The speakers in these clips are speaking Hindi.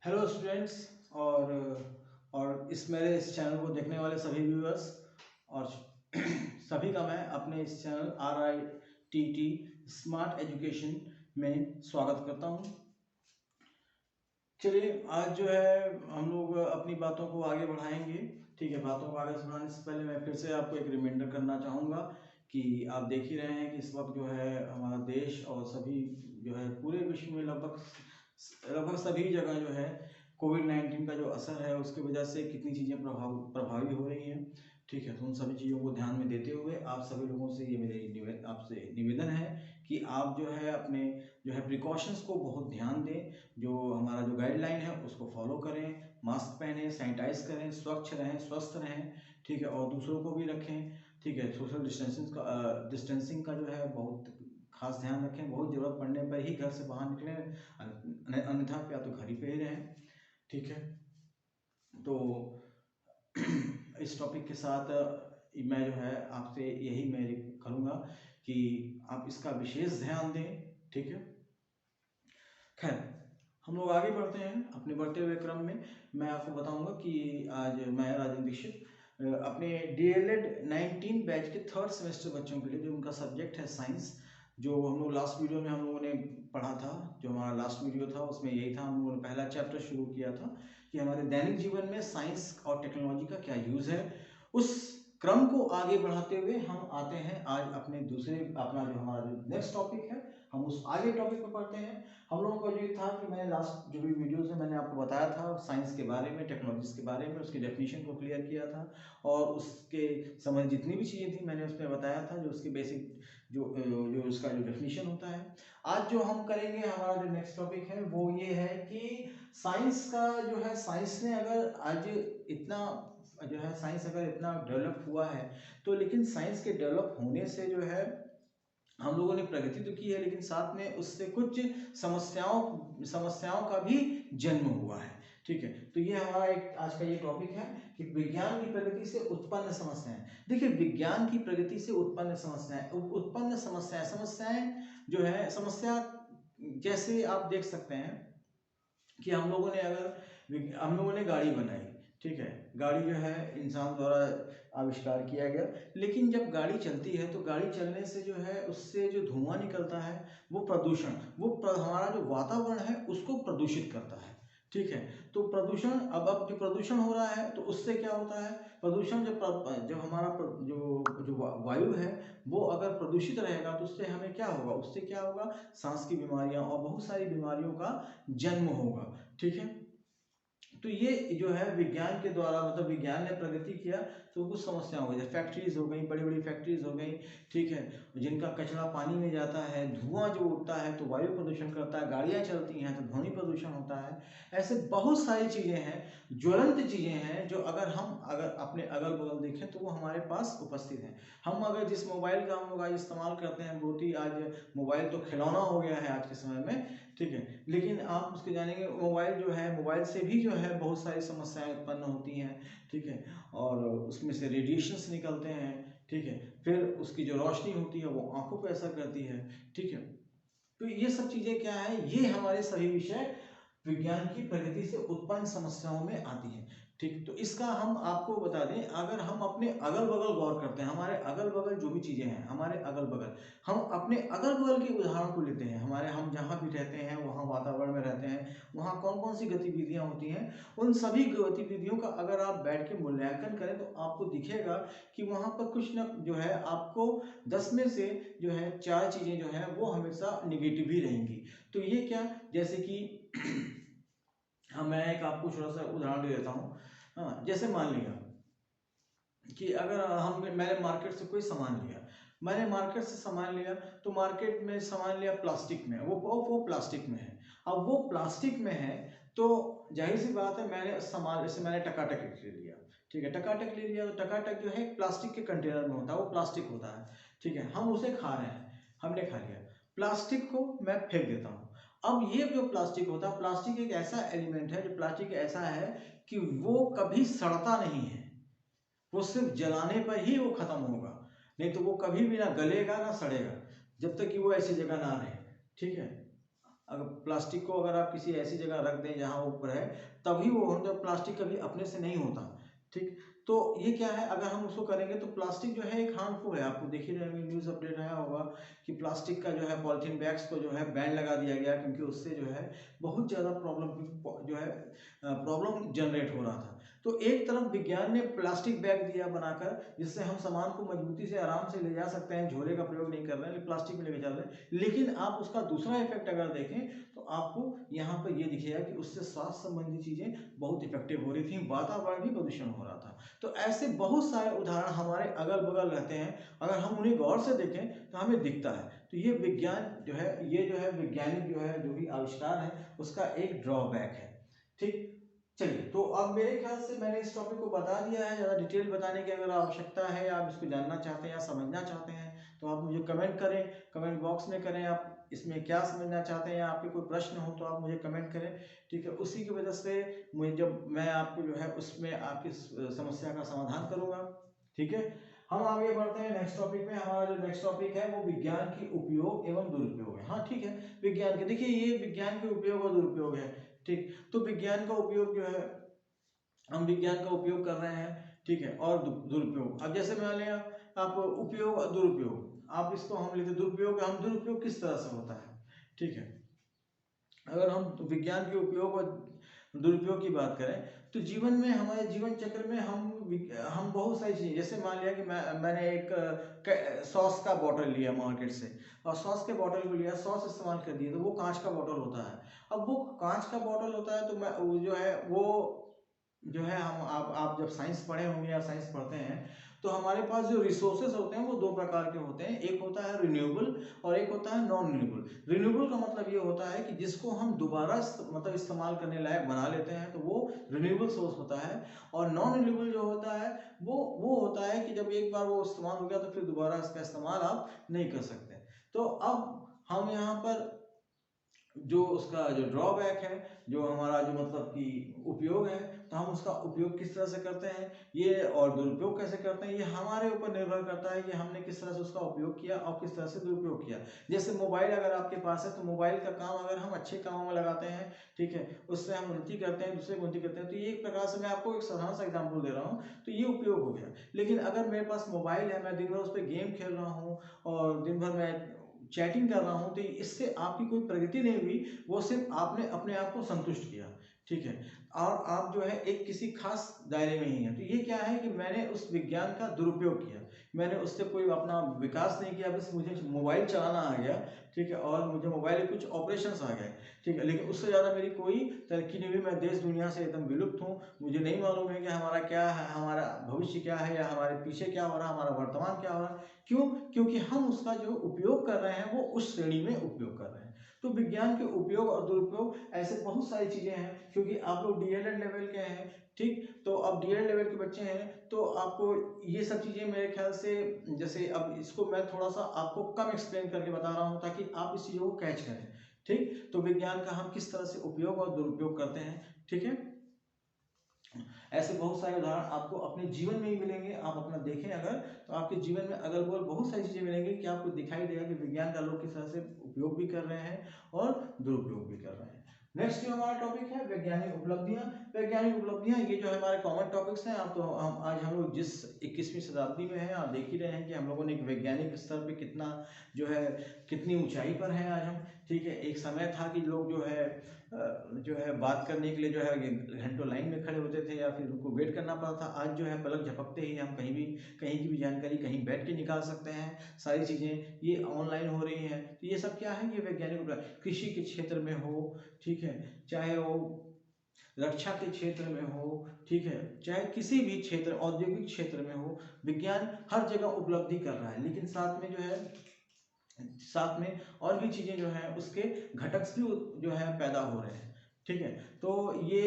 हेलो स्टूडेंट्स और इस चैनल को देखने वाले सभी व्यूअर्स और सभी का मैं अपने इस चैनल RITT स्मार्ट एजुकेशन में स्वागत करता हूं। चलिए आज जो है हम लोग अपनी बातों को आगे बढ़ाएंगे। ठीक है, बातों को आगे बढ़ाने से पहले मैं फिर से आपको एक रिमाइंडर करना चाहूँगा कि आप देख ही रहे हैं कि इस वक्त जो है हमारा देश और सभी जो है पूरे विश्व में लगभग सभी जगह जो है कोविड-19 का जो असर है उसकी वजह से कितनी चीज़ें प्रभावी हो रही हैं। ठीक है, तो उन सभी चीज़ों को ध्यान में देते हुए आप सभी लोगों से ये मेरे आपसे निवेदन है कि आप जो है अपने जो है प्रिकॉशंस को बहुत ध्यान दें। जो हमारा जो गाइडलाइन है उसको फॉलो करें, मास्क पहनें, सैनिटाइज करें, स्वच्छ रहें, स्वस्थ रहें। ठीक है, और दूसरों को भी रखें। ठीक है, सोशल डिस्टेंसिंग का जो है बहुत खास ध्यान रखें। बहुत ज़रूरत पड़ने पर ही घर से बाहर निकलें, अन्यथा या तो घर ही पे ही रहें। ठीक है, तो इस टॉपिक के साथ मैं जो है आपसे यही मैं करूँगा कि आप इसका विशेष ध्यान दें। ठीक है, खैर हम लोग आगे बढ़ते हैं। अपने बढ़ते हुए क्रम में मैं आपको बताऊंगा कि आज मैं राजेंद्र दीक्षित अपने DLED 19 बैच के थर्ड सेमेस्टर बच्चों के लिए जो उनका सब्जेक्ट है साइंस, जो हम लोग लास्ट वीडियो में हम लोगों ने पढ़ा था, जो हमारा लास्ट वीडियो था उसमें यही था। हम लोगों ने पहला चैप्टर शुरू किया था कि हमारे दैनिक जीवन में साइंस और टेक्नोलॉजी का क्या यूज़ है। उस क्रम को आगे बढ़ाते हुए हम आते हैं आज अपने अपना जो हमारा जो नेक्स्ट टॉपिक है, हम उस आगे टॉपिक पर पढ़ते हैं। हम लोगों का ये था कि मैंने लास्ट जो भी वीडियोज़ में मैंने आपको बताया था साइंस के बारे में, टेक्नोलॉजीज के बारे में, उसकी डेफिनेशन को क्लियर किया था और उसके संबंधित जितनी भी चीज़ें थी मैंने उसमें बताया था, जो उसकी बेसिक जो उसका जो डेफिनेशन होता है। आज जो हम करेंगे, हमारा जो नेक्स्ट टॉपिक है वो ये है कि साइंस का जो है, साइंस ने अगर आज इतना जो है साइंस अगर इतना डेवलप हुआ है तो लेकिन साइंस के डेवलप होने से जो है हम लोगों ने प्रगति तो की है, लेकिन साथ में उससे कुछ समस्याओं का भी जन्म हुआ है। ठीक है, तो ये हमारा एक आज का ये टॉपिक है कि विज्ञान की प्रगति से उत्पन्न समस्याएं। देखिए, विज्ञान की प्रगति से समस्याएं जो है, समस्या जैसे आप देख सकते हैं कि हम लोगों ने गाड़ी बनाई। ठीक है, गाड़ी जो है इंसान द्वारा आविष्कार किया गया, लेकिन जब गाड़ी चलती है तो गाड़ी चलने से जो है उससे जो धुआं निकलता है वो हमारा जो वातावरण है उसको प्रदूषित करता है। ठीक है, तो प्रदूषण अब जो प्रदूषण हो रहा है तो उससे क्या होता है, प्रदूषण जब हमारा जो वायु है वो अगर प्रदूषित रहेगा तो उससे हमें क्या होगा, उससे क्या होगा, सांस की बीमारियां और बहुत सारी बीमारियों का जन्म होगा। ठीक है, तो ये जो है विज्ञान के द्वारा, मतलब विज्ञान ने प्रगति किया तो कुछ समस्या हो गई, फैक्ट्रीज हो गई, बड़ी बड़ी फैक्ट्रीज हो गई। ठीक है, जिनका कचरा पानी में जाता है, धुआं जो उठता है तो वायु प्रदूषण करता है, गाड़ियां चलती हैं तो ध्वनि प्रदूषण होता है। ऐसे बहुत सारी चीजें हैं, ज्वलंत चीजें हैं, जो अगर अपने अगल बगल देखें तो वो हमारे पास उपस्थित हैं। हम अगर जिस मोबाइल का हम लोग आज इस्तेमाल करते हैं, बहुत ही आज मोबाइल तो खिलौना हो गया है आज के समय में। ठीक है, लेकिन आप उसके जानेंगे मोबाइल जो है, मोबाइल से भी जो है बहुत सारी समस्याएं उत्पन्न होती हैं। ठीक है, और उसमें से रेडिएशंस निकलते हैं। ठीक है, फिर उसकी जो रोशनी होती है वो आंखों पर असर करती है। ठीक है, तो ये सब चीजें क्या है, ये हमारे सभी विषय विज्ञान की प्रगति से उत्पन्न समस्याओं में आती हैं। ठीक, तो इसका हम आपको बता दें, अगर हम अपने अगल बगल गौर करते हैं, हमारे अगल बगल जो भी चीजें हैं, हमारे अगल बगल, हम अपने अगल बगल के उदाहरण को लेते हैं, हम जहाँ भी रहते हैं, वहाँ वातावरण में रहते हैं, वहाँ कौन कौन सी गतिविधियाँ होती हैं, उन सभी गतिविधियों का अगर आप बैठ के मूल्यांकन करें तो आपको दिखेगा कि वहाँ पर कुछ न जो है आपको 10 में से जो है 4 चीजें जो है वो हमेशा निगेटिव ही रहेंगी। तो ये क्या, जैसे कि हाँ, मैं एक आपको छोटा सा उदाहरण दे देता हूँ। हाँ, जैसे मान लिया कि अगर मैंने मार्केट से कोई सामान लिया, मैंने मार्केट से सामान लिया तो मार्केट में सामान लिया प्लास्टिक में, वो प्लास्टिक में है। अब वो प्लास्टिक में है तो जाहिर सी बात है, मैंने सामान जैसे मैंने टकाटक ले लिया। ठीक है, टकाटक ले लिया तो टकाटक जो है प्लास्टिक के कंटेनर में होता है, वो प्लास्टिक होता है। ठीक है, हम उसे खा रहे हैं, हमने खा लिया, प्लास्टिक को मैं फेंक देता हूँ। अब ये जो प्लास्टिक होता है, प्लास्टिक एक ऐसा एलिमेंट है, जो प्लास्टिक ऐसा है कि वो कभी सड़ता नहीं है, वो सिर्फ जलाने पर ही वो खत्म होगा, नहीं तो वो कभी भी ना गलेगा ना सड़ेगा, जब तक कि वो ऐसी जगह ना रहे। ठीक है, अगर प्लास्टिक को अगर आप किसी ऐसी जगह रख दें जहाँ वो ऊपर है, तभी वो मतलब प्लास्टिक कभी अपने से नहीं होता, ठीक। तो ये क्या है, अगर हम उसको करेंगे तो प्लास्टिक जो है एक हार्मफुल है। आपको देख ही रहे होंगे, न्यूज़ अपडेट आया होगा कि प्लास्टिक का जो है पॉलीथीन बैग्स को जो है बैन लगा दिया गया, क्योंकि उससे जो है बहुत ज़्यादा प्रॉब्लम जो है प्रॉब्लम जनरेट हो रहा था। तो एक तरफ विज्ञान ने प्लास्टिक बैग दिया बनाकर, जिससे हम सामान को मजबूती से आराम से ले जा सकते हैं, झोले का प्रयोग नहीं कर रहे हैं, प्लास्टिक में लेके चल रहे हैं। लेकिन आप उसका दूसरा इफेक्ट अगर देखें तो आपको यहाँ पर ये दिखेगा कि उससे स्वास्थ्य संबंधी चीज़ें बहुत इफेक्टिव हो रही थी, वातावरण भी प्रदूषण हो रहा था। तो ऐसे बहुत सारे उदाहरण हमारे अगल बगल रहते हैं, अगर हम उन्हें गौर से देखें तो हमें दिखता है। तो ये विज्ञान जो है, ये जो है वैज्ञानिक जो है जो भी आविष्कार है उसका एक ड्रॉबैक है, ठीक। चलिए, तो अब मेरे ख्याल से मैंने इस टॉपिक को बता दिया है। ज़्यादा डिटेल बताने की अगर आवश्यकता है, आप इसको जानना चाहते हैं या समझना चाहते हैं, तो आप मुझे कमेंट करें, कमेंट बॉक्स में करें। आप इसमें क्या समझना चाहते हैं या आपके कोई प्रश्न हो तो आप मुझे कमेंट करें, ठीक है। उसी की वजह से मुझे जब मैं आपको जो है उसमें आपकी समस्या का समाधान करूँगा, ठीक है। हम आगे बढ़ते हैं नेक्स्ट टॉपिक में। हमारा जो नेक्स्ट टॉपिक है वो विज्ञान की उपयोग एवं दुरुपयोग है। हाँ, ठीक है, विज्ञान के देखिए, ये विज्ञान के उपयोग और दुरुपयोग है, ठीक। तो विज्ञान का उपयोग जो है, हम विज्ञान का उपयोग कर रहे हैं, ठीक है, और दुरुपयोग। अब जैसे मान लिया आप उपयोग और दुरुपयोग, आप इसको हम लेते दुरुपयोग, हम दुरुपयोग किस तरह से होता है, ठीक है। अगर हम विज्ञान के उपयोग और दुरुपयोग की बात करें तो जीवन में, हमारे जीवन चक्र में हम बहुत सारी चीज़ें, जैसे मान लिया कि मैंने एक सॉस का बॉटल लिया मार्केट से, और सॉस के बॉटल को लिया, सॉस इस्तेमाल कर दिया, तो वो कांच का बॉटल होता है। अब वो कांच का बॉटल होता है तो मैं वो जो है वो जो है हम आप जब साइंस पढ़े होंगे या साइंस पढ़ते हैं तो हमारे पास जो रिसोर्सेज होते हैं वो दो प्रकार के होते हैं। एक होता है रिन्यूएबल और एक होता है नॉन रिन्यूएबल। रिन्यूएबल का मतलब ये होता है कि जिसको हम दोबारा मतलब इस्तेमाल करने लायक बना लेते हैं, तो वो रिन्यूएबल सोर्स होता है। और नॉन रिन्यूएबल जो होता है वो होता है कि जब एक बार वो इस्तेमाल हो गया तो फिर दोबारा इसका इस्तेमाल आप नहीं कर सकते। तो अब हम यहाँ पर जो उसका जो ड्रॉबैक है, जो हमारा जो मतलब कि उपयोग है, तो हम उसका उपयोग किस तरह से करते हैं ये, और दुरुपयोग कैसे करते हैं, ये हमारे ऊपर निर्भर करता है कि हमने किस तरह से उसका उपयोग किया और किस तरह से दुरुपयोग किया। जैसे मोबाइल अगर आपके पास है तो मोबाइल का काम अगर हम अच्छे कामों में लगाते हैं, ठीक है, उससे हम उन्नति करते हैं, दूसरे को उन्नति करते हैं, तो ये एक प्रकार से मैं आपको एक साधारण सा एग्जाम्पल दे रहा हूँ, तो ये उपयोग हो गया। लेकिन अगर मेरे पास मोबाइल है, मैं दिन भर उस पर गेम खेल रहा हूँ और दिन भर मैं चैटिंग कर रहा हूँ, तो इससे आपकी कोई प्रगति नहीं हुई, वो सिर्फ आपने अपने आप को संतुष्ट किया, ठीक है, और आप जो है एक किसी खास दायरे में ही हैं। तो ये क्या है कि मैंने उस विज्ञान का दुरुपयोग किया, मैंने उससे कोई अपना विकास नहीं किया, बस मुझे मोबाइल चलाना आ गया, ठीक है, और मुझे मोबाइल के कुछ ऑपरेशंस आ गए, ठीक है, लेकिन उससे ज़्यादा मेरी कोई तरक्की नहीं हुई। मैं देश दुनिया से एकदम विलुप्त हूँ, मुझे नहीं मालूम है कि हमारा क्या है, हमारा भविष्य क्या है, या हमारे पीछे क्या हो रहा है, हमारा वर्तमान क्या हो रहा है। क्यों? क्योंकि हम उसका जो उपयोग कर रहे हैं वो उस श्रेणी में उपयोग कर रहे हैं। तो विज्ञान के उपयोग और दुरुपयोग ऐसे बहुत सारी चीज़ें हैं, क्योंकि आप लोग डीएलएड लेवल के हैं, ठीक, तो अब डीएलएड लेवल के बच्चे हैं, तो आपको ये सब चीज़ें मेरे ख्याल से, जैसे अब इसको मैं थोड़ा सा आपको कम एक्सप्लेन करके बता रहा हूँ ताकि आप इस चीज़ों को कैच करें, ठीक। तो विज्ञान का हम किस तरह से उपयोग और दुरुपयोग करते हैं, ठीक है। ऐसे बहुत सारे उदाहरण आपको अपने जीवन में ही मिलेंगे। आप अपना देखें अगर, तो आपके जीवन में अगल बगल बहुत सारी चीज़ें मिलेंगी कि आपको दिखाई देगा कि विज्ञान का लोग किस तरह से उपयोग भी कर रहे हैं और दुरुपयोग भी कर रहे हैं। नेक्स्ट जो हमारा टॉपिक है वैज्ञानिक उपलब्धियां। वैज्ञानिक उपलब्धियां ये जो हमारे कॉमन टॉपिक्स हैं। आप तो हम लोग जिस 21वीं शताब्दी में हैं, आप देख ही रहे हैं कि हम लोगों ने एक वैज्ञानिक स्तर पे कितना जो है, कितनी ऊंचाई पर हैं आज हम, ठीक है। एक समय था कि लोग जो है बात करने के लिए जो है घंटों लाइन में खड़े होते थे या फिर उनको वेट करना पड़ता था। आज जो है पलक झपकते ही हम कहीं की भी जानकारी कहीं बैठ के निकाल सकते हैं। सारी चीज़ें ये ऑनलाइन हो रही हैं। तो ये सब क्या है, ये वैज्ञानिक कृषि के क्षेत्र में हो, ठीक है, चाहे वो रक्षा के क्षेत्र में हो, ठीक है, चाहे किसी भी क्षेत्र, औद्योगिक क्षेत्र में हो, विज्ञान हर जगह उपलब्धि कर रहा है। लेकिन साथ में और भी चीज़ें जो हैं उसके घटक भी जो है पैदा हो रहे हैं, ठीक है। तो ये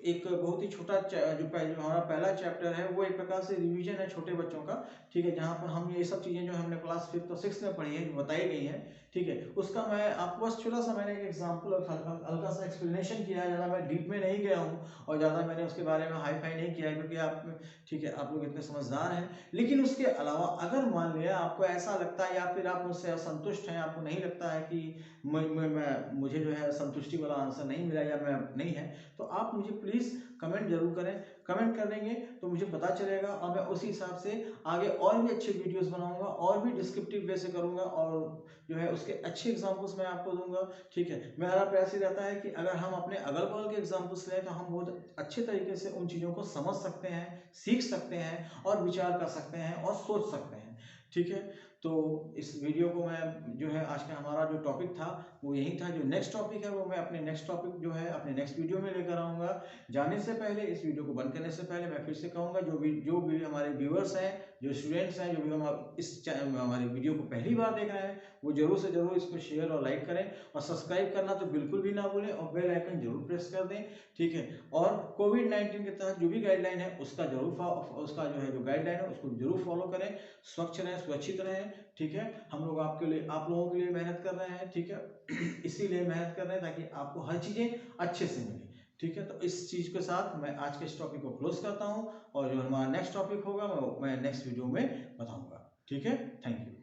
एक बहुत ही छोटा जो हमारा पहला चैप्टर है वो एक प्रकार से रिवीजन है छोटे बच्चों का, ठीक है, जहाँ पर हम ये सब चीज़ें जो हमने क्लास 5th और 6th में पढ़ी है, जो बताई गई हैं, ठीक है। उसका मैं आपको बस छोटा सा मैंने एक एग्जांपल और हल्का सा एक्सप्लेनेशन किया है, ज़्यादा मैं डीप में नहीं गया हूँ और ज़्यादा मैंने उसके बारे में हाई फाई नहीं किया है, क्योंकि आप ठीक है आप लोग इतने समझदार हैं। लेकिन उसके अलावा अगर मान लिया आपको ऐसा लगता है या फिर आप मुझसे असंतुष्ट हैं, आपको नहीं लगता है कि मुझे जो है संतुष्टि वाला आंसर नहीं मिला या मैं नहीं है, तो आप मुझे प्लीज़ कमेंट जरूर करें। कमेंट कर देंगे तो मुझे पता चलेगा और मैं उसी हिसाब से आगे और भी अच्छे वीडियोस बनाऊंगा और भी डिस्क्रिप्टिव वे से करूंगा और जो है उसके अच्छे एग्जांपल्स मैं आपको दूंगा। ठीक है, मेरा प्रयास ये रहता है कि अगर हम अपने अगल बगल के एग्जांपल्स लें तो हम बहुत अच्छे तरीके से उन चीज़ों को समझ सकते हैं, सीख सकते हैं और विचार कर सकते हैं और सोच सकते हैं। ठीक है, तो इस वीडियो को मैं जो है आज का हमारा जो टॉपिक था वो यही था। जो नेक्स्ट टॉपिक है वो मैं अपने नेक्स्ट टॉपिक जो है अपने नेक्स्ट वीडियो में लेकर आऊँगा। जाने से पहले, इस वीडियो को बंद करने से पहले मैं फिर से कहूँगा, जो भी हमारे व्यूअर्स हैं, जो स्टूडेंट्स हैं, जो भी हमारे वीडियो को पहली बार देख रहे हैं, वो जरूर से जरूर इसको शेयर और लाइक करें और सब्सक्राइब करना तो बिल्कुल भी ना भूलें और बेल आइकन जरूर प्रेस कर दें। ठीक है, और कोविड-19 के तहत जो भी गाइडलाइन है उसका उसका जो है जो गाइडलाइन है उसको जरूर फॉलो करें। स्वच्छ रहें, सुरक्षित रहें। ठीक है, हम लोग आपके लिए, आप लोगों के लिए मेहनत कर रहे हैं। ठीक है, इसीलिए मेहनत कर रहे हैं ताकि आपको हर चीज़ें अच्छे से मिले। ठीक है, तो इस चीज़ के साथ मैं आज के इस टॉपिक को क्लोज करता हूँ और जो हमारा नेक्स्ट टॉपिक होगा मैं नेक्स्ट वीडियो में बताऊंगा। ठीक है, थैंक यू।